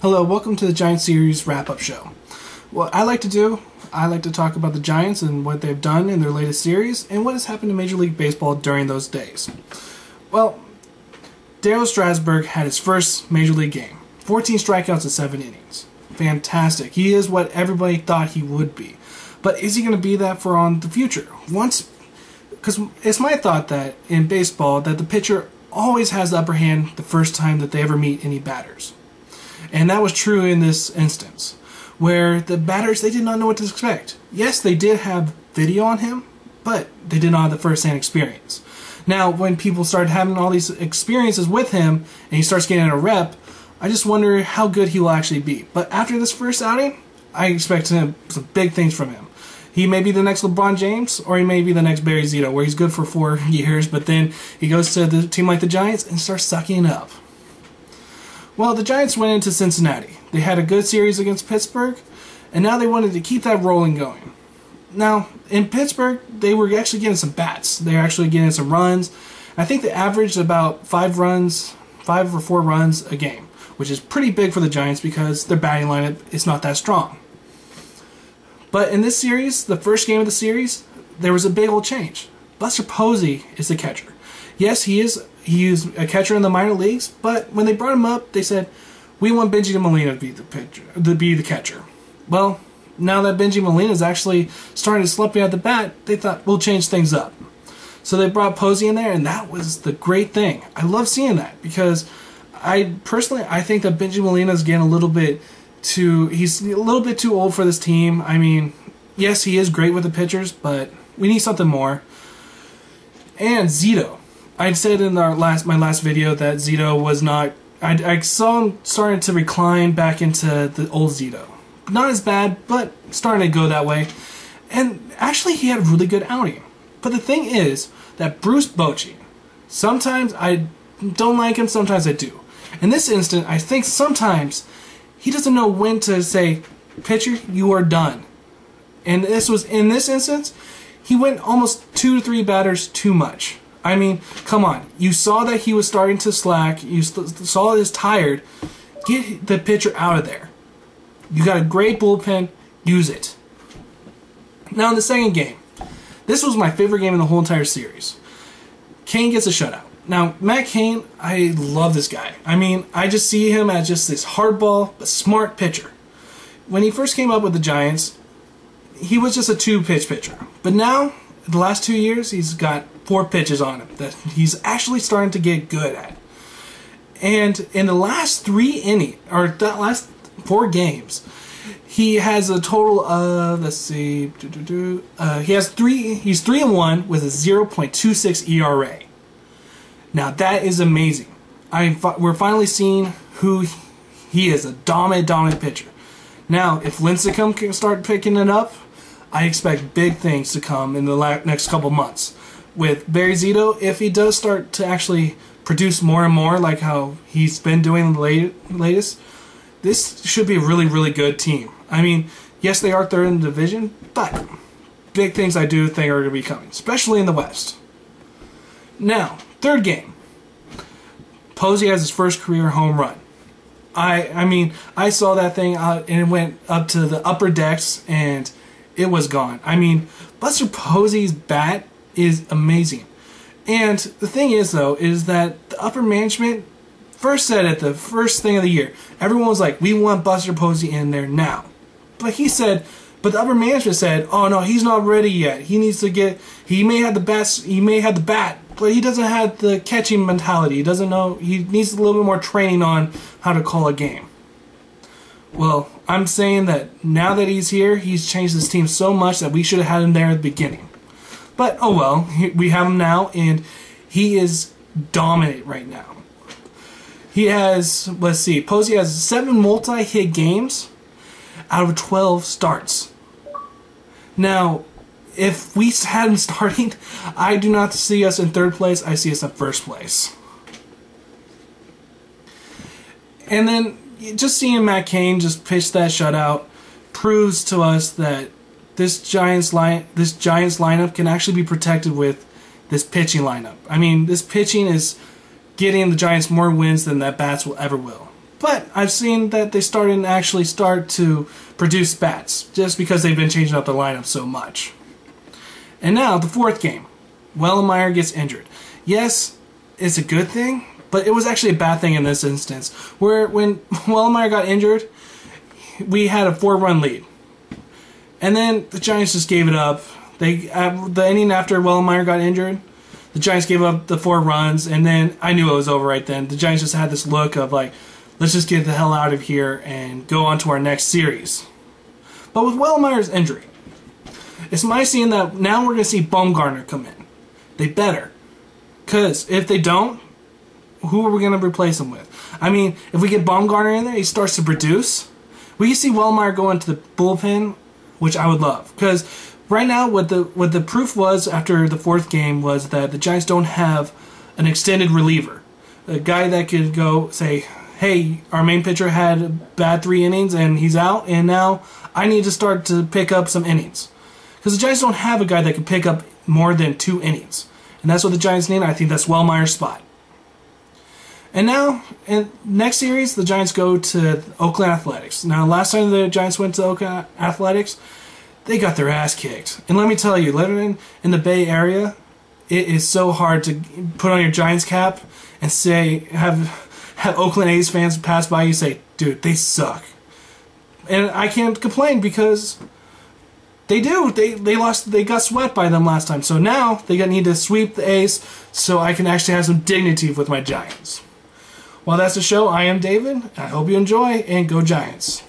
Hello, welcome to the Giants series wrap-up show. What I like to talk about the Giants and what they've done in their latest series and what has happened to Major League Baseball during those days. Well, Darryl Strasburg had his first Major League game. 14 strikeouts in 7 innings. Fantastic. He is what everybody thought he would be. But is he going to be that for on the future? Because it's my thought that in baseball that the pitcher always has the upper hand the first time that they ever meet any batters. And that was true in this instance, where the batters, they did not know what to expect. Yes, they did have video on him, but they did not have the first-hand experience. Now, when people started having all these experiences with him, and he starts getting a rep, I just wonder how good he will actually be. But after this first outing, I expect some big things from him. He may be the next LeBron James, or he may be the next Barry Zito, where he's good for 4 years, but then he goes to the team like the Giants and starts sucking up. Well, the Giants went into Cincinnati. They had a good series against Pittsburgh, and now they wanted to keep that rolling going. Now, in Pittsburgh, they were actually getting some bats. They were actually getting some runs. I think they averaged about 5 or 4 runs a game, which is pretty big for the Giants because their batting lineup is not that strong. But in this series, the first game of the series, there was a big old change. Buster Posey is the catcher. Yes, he is a catcher in the minor leagues, but when they brought him up, they said, we want Benji Molina to be the catcher. Well, now that Benji Molina is actually starting to slump at the bat, they thought, we'll change things up. So they brought Posey in there, and that was the great thing. I love seeing that because I think that Benji Molina is getting he's a little bit too old for this team. I mean, yes, he is great with the pitchers, but we need something more. And Zito. I said in my last video that Zito was not... I saw him starting to recline back into the old Zito. Not as bad, but starting to go that way. And actually, he had a really good outing. But the thing is that Bruce Bochy, sometimes I don't like him, sometimes I do. In this instance, I think sometimes he doesn't know when to say, pitcher, you are done. And in this instance, he went almost 2 to 3 batters too much. I mean, come on. You saw that he was starting to slack. You saw he was tired. Get the pitcher out of there. You got a great bullpen. Use it. Now in the second game, this was my favorite game in the whole entire series. Cain gets a shutout. Now, Matt Cain, I love this guy. I mean, I just see him as just this hardball, but smart pitcher. When he first came up with the Giants, he was just a 2-pitch pitcher. But now, the last 2 years, he's got 4 pitches on him that he's actually starting to get good at. And in the last 4 games, he has a total of, let's see, he's 3-1 with a 0.26 ERA. Now that is amazing. We're finally seeing who he is, a dominant pitcher. Now, if Lincecum can start picking it up, I expect big things to come in the next couple months. With Barry Zito, if he does start to actually produce more and more like how he's been doing in the latest, this should be a really, really good team. I mean, yes, they are 3rd in the division, but big things I do think are going to be coming, especially in the West. Now, third game. Posey has his first career home run. I mean, I saw that thing out and it went up to the upper decks and it was gone. I mean, Buster Posey's bat is amazing. And the thing is, though, is that the upper management first said at the first thing of the year, everyone was like, we want Buster Posey in there now. But the upper management said, oh no, he's not ready yet. He needs to he may have the bat, but he doesn't have the catching mentality. He doesn't know, he needs a little bit more training on how to call a game. Well, I'm saying that now that he's here, he's changed this team so much that we should have had him there at the beginning. But, oh well, we have him now, and he is dominant right now. He has, let's see, Posey has 7 multi-hit games out of 12 starts. Now, if we had him starting, I do not see us in 3rd place, I see us in 1st place. And then, just seeing Matt Cain just pitch that shutout proves to us that this Giants lineup can actually be protected with this pitching lineup. I mean, this pitching is getting the Giants more wins than that bats will ever will. But I've seen that they actually start to produce bats, just because they've been changing up the lineup so much. And now, the fourth game. Wellemeyer gets injured. Yes, it's a good thing, but it was actually a bad thing in this instance, where when Wellemeyer got injured, we had a 4-run lead. And then the Giants just gave it up. The inning after Wellemeyer got injured, the Giants gave up the 4 runs, and then I knew it was over right then. The Giants just had this look of like, let's just get the hell out of here and go on to our next series. But with Wellemeyer's injury, it's my seeing that now we're going to see Bumgarner come in. They better. Because if they don't, who are we going to replace him with? I mean, if we get Bumgarner in there, he starts to produce. We can see Wellemeyer go into the bullpen, which I would love. Because right now, what the proof was after the 4th game was that the Giants don't have an extended reliever. A guy that could go say, hey, our main pitcher had a bad 3 innings and he's out, and now I need to start to pick up some innings. Because the Giants don't have a guy that can pick up more than 2 innings. And that's what the Giants need. I think that's Wellemeyer's spot. And now, in next series, the Giants go to Oakland Athletics. Now, last time the Giants went to Oakland Athletics, they got their ass kicked. And let me tell you, living in the Bay Area, it is so hard to put on your Giants cap and say, have Oakland A's fans pass by you and say, dude, they suck. And I can't complain because they do. They lost. They got swept by them last time. So now they need to sweep the A's so I can actually have some dignity with my Giants. Well, that's the show. I am David. I hope you enjoy, and go Giants.